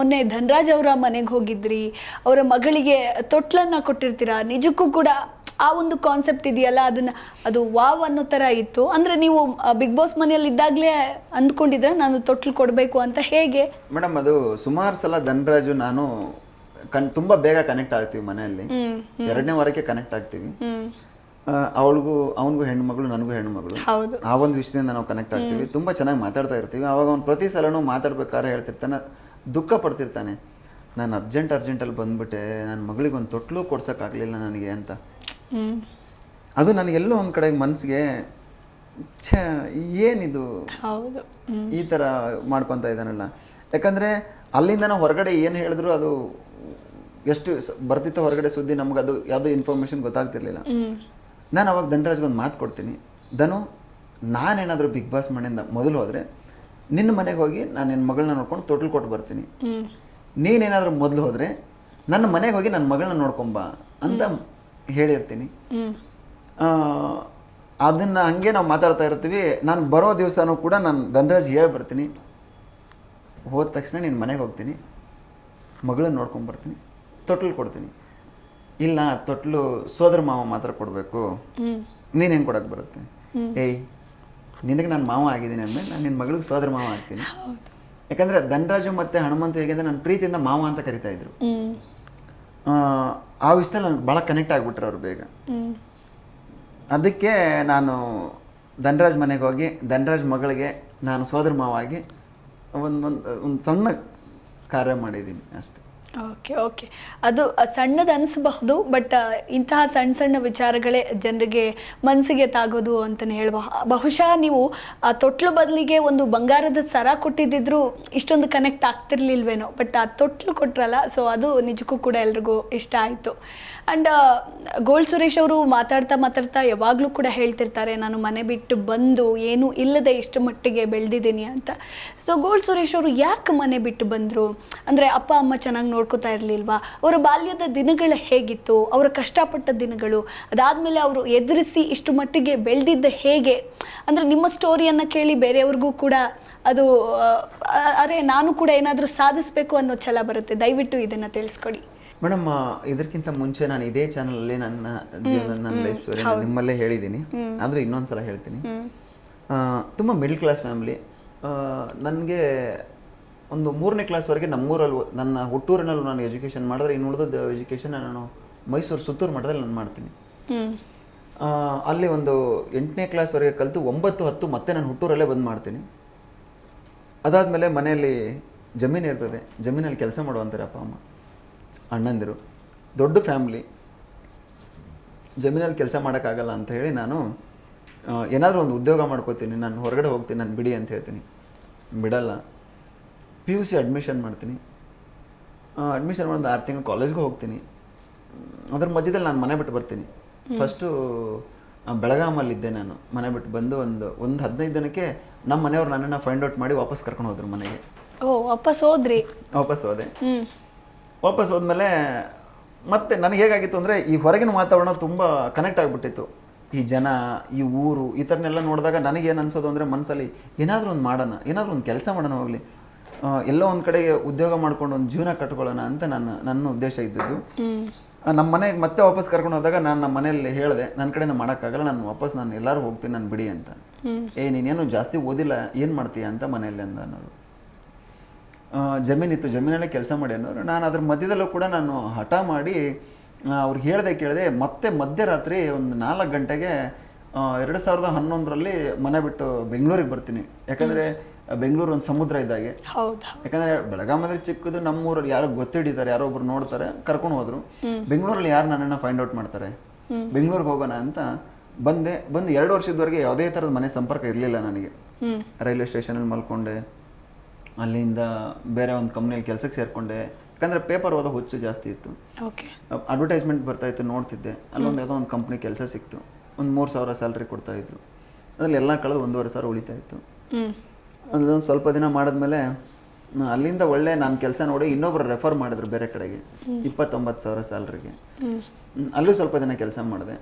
ಮೊನ್ನೆ ಧನರಾಜ್ ಅವರ ಮನೆಗೆ ಹೋಗಿದ್ರಿ, ಅವರ ಮಗಳಿಗೆ ತೊಟ್ಲನ್ನ ಕೊಟ್ಟಿರ್ತೀರಾ. ನಿಜಕ್ಕೂ ಕೂಡ ಆ ಒಂದು ಕಾನ್ಸೆಪ್ಟ್ ಇದೆಯಲ್ಲ, ಅದು ವಾವ್ ಅನ್ನೋ ತರ ಇತ್ತು. ಅಂದ್ರೆ ನೀವು ಬಿಗ್ ಬಾಸ್ ಮನೆಯಲ್ಲಿ ಇದ್ದಾಗಲೇ ಅಂದ್ಕೊಂಡಿದ್ರ ನಾನು ತೊಟ್ಲು ಕೊಡಬೇಕು ಅಂತ? ಹೇಗೆ ಮೇಡಮ್, ಅದು ಸುಮಾರು ಸಲ ಧನರಾಜು ನಾನು ತುಂಬಾ ಬೇಗ ಕನೆಕ್ಟ್ ಆಗ್ತೀವಿ ಮನೆಯಲ್ಲಿ. ಎರಡನೇ ವಾರಕ್ಕೆ ಕನೆಕ್ಟ್ ಆಗ್ತೀವಿ. ಅವನಿಗೂ ಹೆಣ್ಮಗಳು, ನನಗೂ ಹೆಣ್ಮಗಳು. ಆ ಒಂದು ವಿಷಯದಿಂದ ನಾವು ಕನೆಕ್ಟ್ ಆಗ್ತೀವಿ. ತುಂಬಾ ಚೆನ್ನಾಗಿ ಮಾತಾಡ್ತಾ ಇರ್ತೀವಿ. ಅವಾಗ ಅವ್ನು ಪ್ರತಿ ಸಲನೂ ಮಾತಾಡ್ಬೇಕಾದ್ರೆ ಹೇಳ್ತಿರ್ತಾನೆ, ದುಃಖ ಪಡ್ತಿರ್ತಾನೆ, ನಾನು ಅರ್ಜೆಂಟಲ್ಲಿ ಬಂದ್ಬಿಟ್ಟೆ, ನನ್ನ ಮಗಳಿಗೆ ಒಂದು ತೊಟ್ಲು ಕೊಡ್ಸೋಕ್ಕಾಗಲಿಲ್ಲ ನನಗೆ ಅಂತ. ಅದು ನನಗೆಲ್ಲೋ ಒಂದು ಕಡೆ ಮನಸ್ಸಿಗೆ ಏನಿದು ಈ ಥರ ಮಾಡ್ಕೊತಾ ಇದ್ದಾನಲ್ಲ. ಯಾಕಂದರೆ ಅಲ್ಲಿಂದ ನಾವು ಹೊರಗಡೆ ಏನು ಹೇಳಿದ್ರು ಅದು ಎಷ್ಟು ಬರ್ತಿತ್ತು ಹೊರಗಡೆ ಸುದ್ದಿ, ನಮ್ಗೆ ಅದು ಯಾವುದೋ ಇನ್ಫಾರ್ಮೇಷನ್ ಗೊತ್ತಾಗ್ತಿರ್ಲಿಲ್ಲ. ನಾನು ಅವಾಗ ಧನರಾಜ್ಗೆ ಒಂದು ಮಾತು ಕೊಡ್ತೀನಿ, ಧನು, ನಾನೇನಾದರೂ ಬಿಗ್ ಬಾಸ್ ಮನೆಯಿಂದ ಮೊದಲು ಹೋದರೆ ನಿನ್ನ ಮನೆಗೆ ಹೋಗಿ ನಾನು ನಿನ್ನ ಮಗಳನ್ನ ನೋಡ್ಕೊಂಡು ತೊಟ್ಲು ಕೊಟ್ಟು ಬರ್ತೀನಿ. ನೀನೇನಾದರೂ ಮೊದಲು ಹೋದರೆ ನನ್ನ ಮನೆಗೆ ಹೋಗಿ ನನ್ನ ಮಗಳನ್ನ ನೋಡ್ಕೊಂಬ ಅಂತ ಹೇಳಿರ್ತೀನಿ. ಅದನ್ನು ಹಂಗೆ ನಾವು ಮಾತಾಡ್ತಾ ಇರ್ತೀವಿ. ನಾನು ಬರೋ ದಿವಸನೂ ಕೂಡ ನಾನು ಧನರಾಜ್ ಹೇಳಿ ಬರ್ತೀನಿ, ಹೋದ ತಕ್ಷಣ ನಿನ್ನ ಮನೆಗೆ ಹೋಗ್ತೀನಿ, ಮಗಳನ್ನ ನೋಡ್ಕೊಂಬರ್ತೀನಿ, ತೊಟ್ಲು ಕೊಡ್ತೀನಿ. ಇಲ್ಲ, ತೊಟ್ಲು ಸೋದರ ಮಾವ ಮಾತ್ರ ಕೊಡಬೇಕು, ನೀನು ಹೆಂಗೆ ಕೊಡೋಕ್ಕೆ ಬರುತ್ತೆ? ಏಯ್, ನಿನಗೆ ನಾನು ಮಾವ ಆಗಿದ್ದೀನಿ ಅಂದಮೇಲೆ ನಾನು ನಿನ್ನ ಮಗಳಿಗೆ ಸೋದರ ಮಾವ ಆಗ್ತೀನಿ. ಯಾಕಂದರೆ ಧನರಾಜು ಮತ್ತು ಹನುಮಂತ ಹೇಗೆಂದರೆ ನನ್ನ ಪ್ರೀತಿಯಿಂದ ಮಾವ ಅಂತ ಕರಿತಾ ಇದ್ರು. ಆ ವಿಷಯದಲ್ಲಿ ನನಗೆ ಭಾಳ ಕನೆಕ್ಟ್ ಆಗಿಬಿಟ್ರೆ ಅವ್ರು ಬೇಗ. ಅದಕ್ಕೆ ನಾನು ಧನರಾಜ್ ಮನೆಗೆ ಹೋಗಿ ಧನರಾಜ್ ಮಗಳಿಗೆ ನಾನು ಸೋದರ ಮಾವ ಆಗಿ ಒಂದು ಸಣ್ಣ ಕಾರ್ಯ ಮಾಡಿದ್ದೀನಿ ಅಷ್ಟೆ. ಓಕೆ, ಅದು ಸಣ್ಣದು ಅನಿಸಬಹುದು, ಬಟ್ ಇಂತಹ ಸಣ್ಣ ಸಣ್ಣ ವಿಚಾರಗಳೇ ಜನರಿಗೆ ಮನಸ್ಸಿಗೆ ತಾಗೋದು ಅಂತಲೇ ಹೇಳುವ. ಬಹುಶಃ ನೀವು ಆ ತೊಟ್ಲು ಬದಲಿಗೆ ಒಂದು ಬಂಗಾರದ ಸರ ಕೊಟ್ಟಿದ್ದಿದ್ರು ಇಷ್ಟೊಂದು ಕನೆಕ್ಟ್ ಆಗ್ತಿರ್ಲಿಲ್ವೇನೋ, ಬಟ್ ಆ ತೊಟ್ಲು ಕೊಟ್ರಲ್ಲ, ಸೊ ಅದು ನಿಜಕ್ಕೂ ಕೂಡ ಎಲ್ರಿಗೂ ಇಷ್ಟ ಆಯಿತು. ಆ್ಯಂಡ್ ಗೋಲ್ಡ್ ಸುರೇಶ್ ಅವರು ಮಾತಾಡ್ತಾ ಯಾವಾಗಲೂ ಕೂಡ ಹೇಳ್ತಿರ್ತಾರೆ, ನಾನು ಮನೆ ಬಿಟ್ಟು ಬಂದು ಏನೂ ಇಲ್ಲದೆ ಇಷ್ಟು ಮಟ್ಟಿಗೆ ಬೆಳೆದಿದ್ದೀನಿ ಅಂತ. ಸೊ ಗೋಲ್ಡ್ ಸುರೇಶ್ ಅವರು ಯಾಕೆ ಮನೆ ಬಿಟ್ಟು ಬಂದರು? ಅಂದರೆ ಅಪ್ಪ ಅಮ್ಮ ಚೆನ್ನಾಗಿ ನೋಡ್ಕೋತಾ ಇರಲಿಲ್ವಾ? ಅವರ ಬಾಲ್ಯದ ದಿನಗಳು ಹೇಗಿತ್ತು? ಅವರ ಕಷ್ಟಪಟ್ಟ ದಿನಗಳು, ಅದಾದಮೇಲೆ ಅವರು ಎದುರಿಸಿ ಇಷ್ಟು ಮಟ್ಟಿಗೆ ಬೆಳೆದಿದ್ದ ಹೇಗೆ? ಅಂದರೆ ನಿಮ್ಮ ಸ್ಟೋರಿಯನ್ನು ಕೇಳಿ ಬೇರೆಯವ್ರಿಗೂ ಕೂಡ ಅದು ಅರೆ ನಾನು ಕೂಡ ಏನಾದರೂ ಸಾಧಿಸಬೇಕು ಅನ್ನೋ ಛಲ ಬರುತ್ತೆ. ದಯವಿಟ್ಟು ಇದನ್ನು ತಿಳಿಸ್ಕೊಡಿ ಮೇಡಮ್. ಇದಕ್ಕಿಂತ ಮುಂಚೆ ನಾನು ಇದೇ ಚಾನಲಲ್ಲಿ ನನ್ನ ಜೀವನ, ನನ್ನ ಲೈಫ್ ಸ್ಟೋರಿ ನಿಮ್ಮಲ್ಲೇ ಹೇಳಿದ್ದೀನಿ, ಆದರೆ ಇನ್ನೊಂದು ಹೇಳ್ತೀನಿ. ತುಂಬ ಮಿಡಲ್ ಕ್ಲಾಸ್ ಫ್ಯಾಮಿಲಿ. ನನಗೆ ಒಂದು 3ನೇ ಕ್ಲಾಸ್ವರೆಗೆ ನಮ್ಮೂರಲ್ಲಿ, ನನ್ನ ಹುಟ್ಟೂರಿನಲ್ಲೂ ನಾನು ಎಜುಕೇಷನ್ ಮಾಡಿದ್ರೆ, ಇನ್ನು ಉಳಿದ ಎಜುಕೇಷನ್ ನಾನು ಮೈಸೂರು ಸುತ್ತೂರು ಮಠದಲ್ಲಿ ನಾನು ಮಾಡ್ತೀನಿ. ಅಲ್ಲಿ ಒಂದು 8ನೇ ಕ್ಲಾಸ್ವರೆಗೆ ಕಲಿತು 9, 10 ಮತ್ತೆ ನಾನು ಹುಟ್ಟೂರಲ್ಲೇ ಬಂದು ಮಾಡ್ತೀನಿ. ಅದಾದಮೇಲೆ ಮನೆಯಲ್ಲಿ ಜಮೀನು ಇರ್ತದೆ, ಜಮೀನಲ್ಲಿ ಕೆಲಸ ಮಾಡುವಂತಾರೆ ಅಪ್ಪ ಅಮ್ಮ, ಅಣ್ಣಂದಿರು, ದೊಡ್ಡ ಫ್ಯಾಮ್ಲಿ. ಜಮೀನಲ್ಲಿ ಕೆಲಸ ಮಾಡೋಕ್ಕಾಗಲ್ಲ ಅಂತ ಹೇಳಿ ನಾನು ಏನಾದರೂ ಒಂದು ಉದ್ಯೋಗ ಮಾಡ್ಕೋತೀನಿ, ನಾನು ಹೊರಗಡೆ ಹೋಗ್ತೀನಿ, ನಾನು ಬಿಡಿ ಅಂತ ಹೇಳ್ತೀನಿ. ಬಿಡಲ್ಲ. PUC ಅಡ್ಮಿಷನ್ ಮಾಡ್ತೀನಿ. ಅಡ್ಮಿಷನ್ ಮಾಡಿದ 6 ತಿಂಗಳು ಕಾಲೇಜ್ಗೂ ಹೋಗ್ತೀನಿ. ಅದ್ರ ಮಧ್ಯದಲ್ಲಿ ನಾನು ಮನೆ ಬಿಟ್ಟು ಬರ್ತೀನಿ. ಫಸ್ಟು ಬೆಳಗಾಮಲ್ಲಿದ್ದೆ ನಾನು. ಮನೆ ಬಿಟ್ಟು ಬಂದು ಒಂದು 15 ದಿನಕ್ಕೆ ನಮ್ಮ ಮನೆಯವ್ರು ನನ್ನನ್ನು ಫೈಂಡ್ ಔಟ್ ಮಾಡಿ ವಾಪಸ್ ಕರ್ಕೊಂಡು ಹೋದ್ರು ಮನೆಗೆ. ವಾಪಸ್ ಹೋದ್ರಿ? ವಾಪಸ್ ಹೋದೆ. ವಾಪಸ್ ಹೋದ್ಮೇಲೆ ಮತ್ತೆ ನನಗೆ ಹೇಗಾಗಿತ್ತು ಅಂದರೆ, ಈ ಹೊರಗಿನ ವಾತಾವರಣ ತುಂಬ ಕನೆಕ್ಟ್ ಆಗಿಬಿಟ್ಟಿತ್ತು. ಈ ಜನ, ಈ ಊರು, ಈ ಥರನ್ನೆಲ್ಲ ನೋಡಿದಾಗ ನನಗೇನು ಅನ್ಸೋದು ಅಂದರೆ, ಮನಸ್ಸಲ್ಲಿ ಏನಾದರೂ ಒಂದು ಮಾಡೋಣ, ಏನಾದರೂ ಒಂದು ಕೆಲಸ ಮಾಡೋಣ, ಹೋಗಲಿ ಎಲ್ಲೋ ಒಂದು ಕಡೆಗೆ ಉದ್ಯೋಗ ಮಾಡ್ಕೊಂಡು ಒಂದು ಜೀವನ ಕಟ್ಕೊಳ್ಳೋಣ ಅಂತ ನನ್ನ ಉದ್ದೇಶ ಇದ್ದದ್ದು. ನಮ್ಮ ಮನೆಗೆ ಮತ್ತೆ ವಾಪಸ್ ಕರ್ಕೊಂಡು ಹೋದಾಗ ನಾನು ನಮ್ಮ ಮನೆಯಲ್ಲಿ ಹೇಳಿದೆ, ನನ್ನ ಕಡೆಯಿಂದ ಮಾಡೋಕ್ಕಾಗಲ್ಲ, ನಾನು ಎಲ್ಲರೂ ಹೋಗ್ತೀನಿ, ನಾನು ಬಿಡಿ ಅಂತ. ನೀನೇನು ಜಾಸ್ತಿ ಓದಿಲ್ಲ, ಏನು ಮಾಡ್ತೀಯ ಅಂತ ಮನೆಯಲ್ಲಿ ಅನ್ನೋರು. ಜಮೀನಿತ್ತು, ಜಮೀನಲ್ಲೇ ಕೆಲಸ ಮಾಡಿ ಅನ್ನೋರು. ನಾನು ಅದ್ರ ಮಧ್ಯದಲ್ಲೂ ಕೂಡ ನಾನು ಹಠ ಮಾಡಿ ಅವ್ರಿಗೆ ಕೇಳಿದೆ. ಮತ್ತೆ ಮಧ್ಯರಾತ್ರಿ ಒಂದು 4 ಗಂಟೆಗೆ 2011ರಲ್ಲಿ ಮನೆ ಬಿಟ್ಟು ಬೆಂಗಳೂರಿಗೆ ಬರ್ತೀನಿ. ಯಾಕಂದರೆ ಬೆಂಗಳೂರು ಒಂದು ಸಮುದ್ರ ಇದ್ದಾಗೆ. ಯಾಕಂದರೆ ಬೆಳಗಾಮಲ್ಲಿ ಚಿಕ್ಕದು, ನಮ್ಮೂರಲ್ಲಿ ಯಾರೋ ಗೊತ್ತಿಡಿತಾರೆ, ಯಾರೋ ಒಬ್ರು ನೋಡ್ತಾರೆ, ಕರ್ಕೊಂಡು ಹೋದ್ರು. ಬೆಂಗಳೂರಲ್ಲಿ ಯಾರು ನನ್ನನ್ನು ಫೈಂಡ್ ಔಟ್ ಮಾಡ್ತಾರೆ, ಬೆಂಗಳೂರಿಗೆ ಹೋಗೋಣ ಅಂತ ಬಂದು 2 ವರ್ಷದವರೆಗೆ ಯಾವುದೇ ಥರದ ಮನೆ ಸಂಪರ್ಕ ಇರಲಿಲ್ಲ ನನಗೆ. ರೈಲ್ವೆ ಸ್ಟೇಷನಲ್ಲಿ ಮಲ್ಕೊಂಡೆ, ಅಲ್ಲಿಂದ ಬೇರೆ ಒಂದು ಕಂಪ್ನಿಯಲ್ಲಿ ಕೆಲಸಕ್ಕೆ ಸೇರಿಕೊಂಡೆ. ಯಾಕಂದರೆ ಪೇಪರ್ ಓದೋ ಹುಚ್ಚು ಜಾಸ್ತಿ ಇತ್ತು. ಅಡ್ವರ್ಟೈಸ್ಮೆಂಟ್ ಬರ್ತಾಯಿತ್ತು, ನೋಡ್ತಿದ್ದೆ. ಅಲ್ಲೊಂದು ಯಾವುದೋ ಒಂದು ಕಂಪ್ನಿ ಕೆಲಸ ಸಿಕ್ತು, ಒಂದು 3,000 ಸ್ಯಾಲ್ರಿ ಕೊಡ್ತಾಯಿದ್ರು. ಅದರಲ್ಲಿ ಎಲ್ಲ ಕಳೆದು 1,500 ಉಳಿತಾ ಇತ್ತು. ಅದೊಂದು ಸ್ವಲ್ಪ ದಿನ ಮಾಡಿದ್ಮೇಲೆ ಅಲ್ಲಿಂದ ಒಳ್ಳೆ ನಾನು ಕೆಲಸ ನೋಡಿ ಇನ್ನೊಬ್ರು ರೆಫರ್ ಮಾಡಿದ್ರು ಬೇರೆ ಕಡೆಗೆ 29,000 ಸ್ಯಾಲ್ರಿಗೆ. ಅಲ್ಲೂ ಸ್ವಲ್ಪ ದಿನ ಕೆಲಸ ಮಾಡಿದೆ.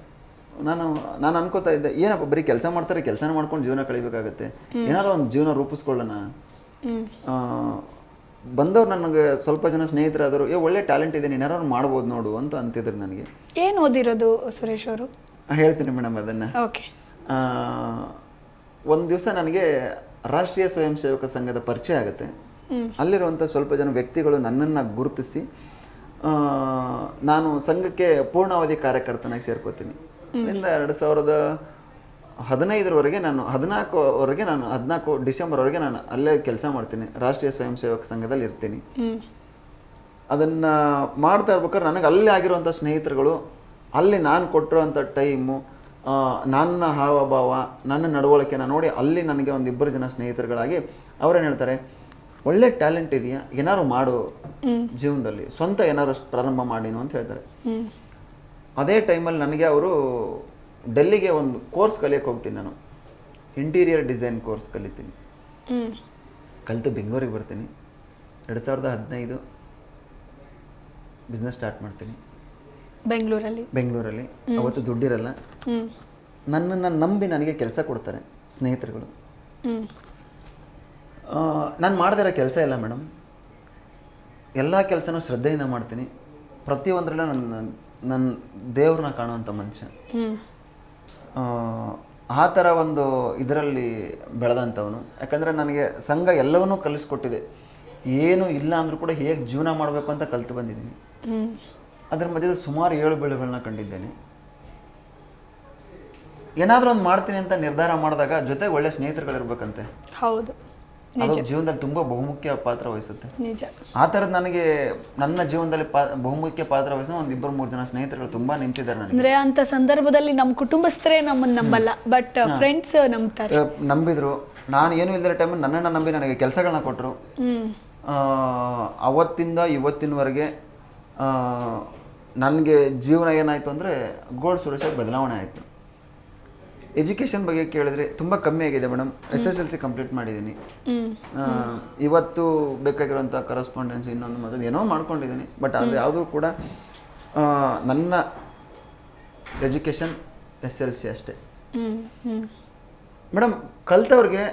ನಾನು ಅನ್ಕೋತಾ ಇದ್ದೆ, ಏನಪ್ಪ ಬರೀ ಕೆಲಸ ಮಾಡ್ತಾರೆ, ಕೆಲಸನ ಮಾಡ್ಕೊಂಡು ಜೀವನ ಕಳಿಬೇಕಾಗತ್ತೆ, ಏನಾದ್ರು ಒಂದು ಜೀವನ ರೂಪಿಸ್ಕೊಳ್ಳೋಣ. ಬಂದವ್ರು ನನಗೆ ಸ್ವಲ್ಪ ಜನ ಸ್ನೇಹಿತರಾದರು, ಒಳ್ಳೆ ಟ್ಯಾಲೆಂಟ್ ಇದೆ, ನೀನು ಯಾರು ಮಾಡ್ಬೋದು ನೋಡು ಅಂತ ಅಂತಿದ್ರು ನನಗೆ. ಏನು ಓದಿರೋದು ಸುರೇಶ್ ಅವರು? ಹೇಳ್ತೀನಿ ಮೇಡಮ್ ಅದನ್ನು. ಓಕೆ. ಒಂದು ದಿವಸ ನನಗೆ ರಾಷ್ಟ್ರೀಯ ಸ್ವಯಂ ಸೇವಕ ಸಂಘದ ಪರಿಚಯ ಆಗುತ್ತೆ. ಅಲ್ಲಿರುವಂಥ ಸ್ವಲ್ಪ ಜನ ವ್ಯಕ್ತಿಗಳು ನನ್ನನ್ನು ಗುರುತಿಸಿ ನಾನು ಸಂಘಕ್ಕೆ ಪೂರ್ಣಾವಧಿ ಕಾರ್ಯಕರ್ತನಾಗಿ ಸೇರ್ಕೋತೀನಿ. ಇಂದ 2015 ನಾನು 14 ಡಿಸೆಂಬರ್ವರೆಗೆ ನಾನು ಅಲ್ಲೇ ಕೆಲಸ ಮಾಡ್ತೀನಿ, ರಾಷ್ಟ್ರೀಯ ಸ್ವಯಂ ಸೇವಕ ಸಂಘದಲ್ಲಿ ಇರ್ತೀನಿ. ಅದನ್ನು ಮಾಡ್ತಾ ಇರ್ಬೇಕಾದ್ರೆ ನನಗೆ ಅಲ್ಲೇ ಆಗಿರುವಂಥ ಸ್ನೇಹಿತರುಗಳು, ಅಲ್ಲಿ ನಾನು ಕೊಟ್ಟಿರೋವಂಥ ಟೈಮು, ನನ್ನ ಹಾವಭಾವ, ನನ್ನ ನಡವಳಿಕೆನ ನೋಡಿ ಅಲ್ಲಿ ನನಗೆ ಒಂದು 2 ಜನ ಸ್ನೇಹಿತರುಗಳಾಗಿ ಅವರೇನು ಹೇಳ್ತಾರೆ, ಒಳ್ಳೆ ಟ್ಯಾಲೆಂಟ್ ಇದೆಯಾ, ಏನಾದ್ರು ಮಾಡು ಜೀವನದಲ್ಲಿ, ಸ್ವಂತ ಏನಾದ್ರು ಪ್ರಾರಂಭ ಮಾಡಿನು ಅಂತ ಹೇಳ್ತಾರೆ. ಅದೇ ಟೈಮಲ್ಲಿ ನನಗೆ ಅವರು ಡೆಲ್ಲಿಗೆ ಒಂದು ಕೋರ್ಸ್ ಕಲಿಯೋಕ್ಕೆ ಹೋಗ್ತೀನಿ. ನಾನು ಇಂಟೀರಿಯರ್ ಡಿಸೈನ್ ಕೋರ್ಸ್ ಕಲಿತೀನಿ. ಕಲಿತು ಬೆಂಗಳೂರಿಗೆ ಬರ್ತೀನಿ. 2015 ಬಿಸ್ನೆಸ್ ಸ್ಟಾರ್ಟ್ ಮಾಡ್ತೀನಿ ಬೆಂಗಳೂರಲ್ಲಿ. ಅವತ್ತು ದುಡ್ಡಿರಲ್ಲ. ನನ್ನನ್ನು ನಂಬಿ ನನಗೆ ಕೆಲಸ ಕೊಡ್ತಾರೆ ಸ್ನೇಹಿತರುಗಳು. ನಾನು ಮಾಡದಿರೋ ಕೆಲಸ ಇಲ್ಲ ಮೇಡಮ್. ಎಲ್ಲ ಕೆಲಸನೂ ಶ್ರದ್ಧೆಯಿಂದ ಮಾಡ್ತೀನಿ. ಪ್ರತಿಯೊಂದರಲ್ಲೂ ನನ್ನ ದೇವ್ರನ್ನ ಕಾಣುವಂಥ ಮನುಷ್ಯ. ಆ ಥರ ಒಂದು ಇದರಲ್ಲಿ ಬೆಳೆದಂಥವನು. ಯಾಕಂದರೆ ನನಗೆ ಸಂಘ ಎಲ್ಲವನ್ನೂ ಕಲಿಸ್ಕೊಟ್ಟಿದೆ. ಏನೂ ಇಲ್ಲ ಅಂದರೂ ಕೂಡ ಹೇಗೆ ಜೀವನ ಮಾಡಬೇಕು ಅಂತ ಕಲಿತು ಬಂದಿದ್ದೀನಿ. ಅದರ ಮಧ್ಯದಲ್ಲಿ ಸುಮಾರು 7 ಬೆಳೆಗಳನ್ನ ಕಂಡಿದ್ದೇನೆ. ಏನಾದರೂ ಒಂದು ಮಾಡ್ತೀನಿ ಅಂತ ನಿರ್ಧಾರ ಮಾಡಿದಾಗ ಜೊತೆಗೆ ಒಳ್ಳೆ ಸ್ನೇಹಿತರುಗಳಿರ್ಬೇಕಂತೆ. ಹೌದು, ಅದು ಜೀವನದಲ್ಲಿ ತುಂಬ ಬಹುಮುಖ್ಯ ಪಾತ್ರ ವಹಿಸುತ್ತೆ. ನಿಜ. ಆ ಥರದ್ದು ನನಗೆ ನನ್ನ ಜೀವನದಲ್ಲಿ ಬಹುಮುಖ್ಯ ಪಾತ್ರ ವಹಿಸೋ ಒಂದು 2-3 ಜನ ಸ್ನೇಹಿತರುಗಳು ತುಂಬಾ ನಿಂತಿದ್ದಾರೆ ನನಗೆ. ಅಂದ್ರೆ ಅಂತ ಸಂದರ್ಭದಲ್ಲಿ ನಮ್ಮ ಕುಟುಂಬಸ್ಥರೇ ನಮ್ಮನ್ನ ನಂಬಲ್ಲ, ಬಟ್ ಫ್ರೆಂಡ್ಸ್ ನಂಬ್ತಾರೆ. ನಂಬಿದ್ರು. ನಾನು ಏನು ಇಲ್ಲದ ಟೈಮಲ್ಲಿ ನನ್ನನ್ನು ನಂಬಿ ನನಗೆ ಕೆಲಸಗಳನ್ನ ಕೊಟ್ಟರು. ಅವತ್ತಿಂದ ಇವತ್ತಿನವರೆಗೆ ನನಗೆ ಜೀವನ ಏನಾಯಿತು ಅಂದರೆ ಗೋಲ್ಡ್ ಸುರೇಶಾಗಿ ಬದಲಾವಣೆ ಆಯಿತು. ಎಜುಕೇಷನ್ ಬಗ್ಗೆ ಕೇಳಿದ್ರೆ ತುಂಬ ಕಮ್ಮಿ ಆಗಿದೆ ಮೇಡಮ್. SSLC ಕಂಪ್ಲೀಟ್ ಮಾಡಿದ್ದೀನಿ. ಇವತ್ತು ಬೇಕಾಗಿರೋಂಥ ಕರೆಸ್ಪಾಂಡೆನ್ಸ್ ಇನ್ನೊಂದು ಮತ್ತೊಂದು ಏನೋ ಮಾಡ್ಕೊಂಡಿದ್ದೀನಿ. ಬಟ್ ಅದು ಯಾವುದೂ ಕೂಡ ನನ್ನ ಎಜುಕೇಷನ್ SLC ಅಷ್ಟೇ ಮೇಡಮ್. ಕಲ್ತವ್ರಿಗೆ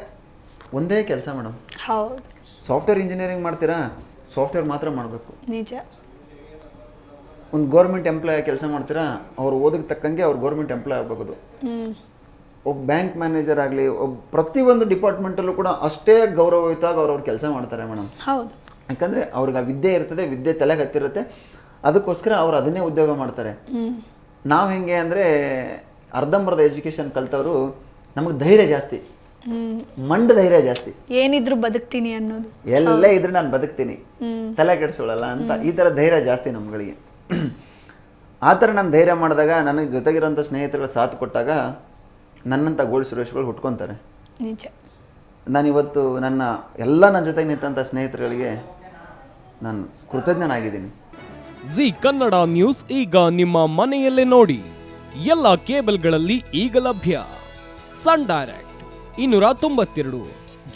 ಒಂದೇ ಕೆಲಸ ಮೇಡಮ್. ಹೌದು. ಸಾಫ್ಟ್ವೇರ್ ಇಂಜಿನಿಯರಿಂಗ್ ಮಾಡ್ತೀರಾ, ಸಾಫ್ಟ್ವೇರ್ ಮಾತ್ರ ಮಾಡಬೇಕು. ನಿಜ. ಒಂದು ಗೌರ್ಮೆಂಟ್ ಎಂಪ್ಲಾಯ್ ಕೆಲಸ ಮಾಡ್ತೀರಾ, ಅವ್ರು ಓದಕ್ಕೆ ತಕ್ಕಂಗೆ ಅವ್ರು ಗೌರ್ಮೆಂಟ್ ಎಂಪ್ಲಾಯ್ ಆಗಬಹುದು. ಒಬ್ಬ ಬ್ಯಾಂಕ್ ಮ್ಯಾನೇಜರ್ ಆಗಲಿ, ಪ್ರತಿಯೊಂದು ಡಿಪಾರ್ಟ್ಮೆಂಟಲ್ಲೂ ಕೂಡ ಅಷ್ಟೇ ಗೌರವಯುತವಾಗಿ ಅವ್ರವ್ರು ಕೆಲಸ ಮಾಡ್ತಾರೆ ಮೇಡಮ್. ಹೌದು. ಯಾಕಂದರೆ ಅವ್ರಿಗೆ ಆ ವಿದ್ಯೆ ಇರ್ತದೆ, ವಿದ್ಯೆ ತಲೆಗೆ ಹತ್ತಿರುತ್ತೆ, ಅದಕ್ಕೋಸ್ಕರ ಅವ್ರು ಅದನ್ನೇ ಉದ್ಯೋಗ ಮಾಡ್ತಾರೆ. ನಾವು ಹೆಂಗೆ ಅಂದರೆ ಅರ್ಧಂಬರ್ಧ ಎಜುಕೇಷನ್ ಕಲ್ತವರು ನಮಗೆ ಧೈರ್ಯ ಜಾಸ್ತಿ, ಧೈರ್ಯ ಜಾಸ್ತಿ. ಏನಿದ್ರು ಬದುಕ್ತೀನಿ ಅನ್ನೋದು, ಎಲ್ಲೇ ಇದ್ರೆ ನಾನು ಬದುಕ್ತೀನಿ, ತಲೆ ಕೆಡಿಸೋಳಲ್ಲ ಅಂತ ಈ ಥರ ಧೈರ್ಯ ಜಾಸ್ತಿ ನಮ್ಗಳಿಗೆ. ಆ ಥರ ನಾನು ಧೈರ್ಯ ಮಾಡಿದಾಗ, ನನಗೆ ಜೊತೆಗಿರೋಂಥ ಸ್ನೇಹಿತರುಗಳ ಸಾಥ್ ಕೊಟ್ಟಾಗ ನನ್ನಂಥ ಗೋಲ್ಡ್ ಸುರೇಶ್ಗಳು ಹುಟ್ಕೊತಾರೆ. ನಿಜ. ನಾನಿವತ್ತು ನನ್ನ ಜೊತೆಗೆ ನಿಂತಂಥ ಸ್ನೇಹಿತರುಗಳಿಗೆ ನಾನು ಕೃತಜ್ಞನಾಗಿದ್ದೀನಿ. ಜಿ ಕನ್ನಡ ನ್ಯೂಸ್ ಈಗ ನಿಮ್ಮ ಮನೆಯಲ್ಲೇ ನೋಡಿ. ಎಲ್ಲ ಕೇಬಲ್ಗಳಲ್ಲಿ ಈಗ ಲಭ್ಯ. Sun Direct 292,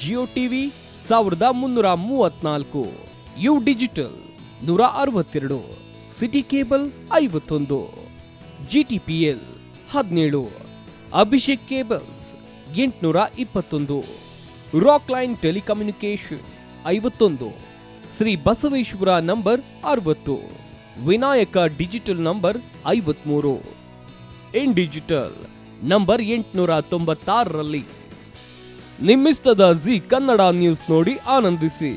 Jio TV 1334, U digital 162, City cable 51, GTPL 17, Abhishek cables 821, rock line telecommunication 51, Shri Basaveshwara number 60, Vinayaka digital number 53, in digital number 896ರಲ್ಲಿ. ನಿಮ್ಮಿಷ್ಟದ ಜಿ ಕನ್ನಡ ನ್ಯೂಸ್ ನೋಡಿ ಆನಂದಿಸಿ.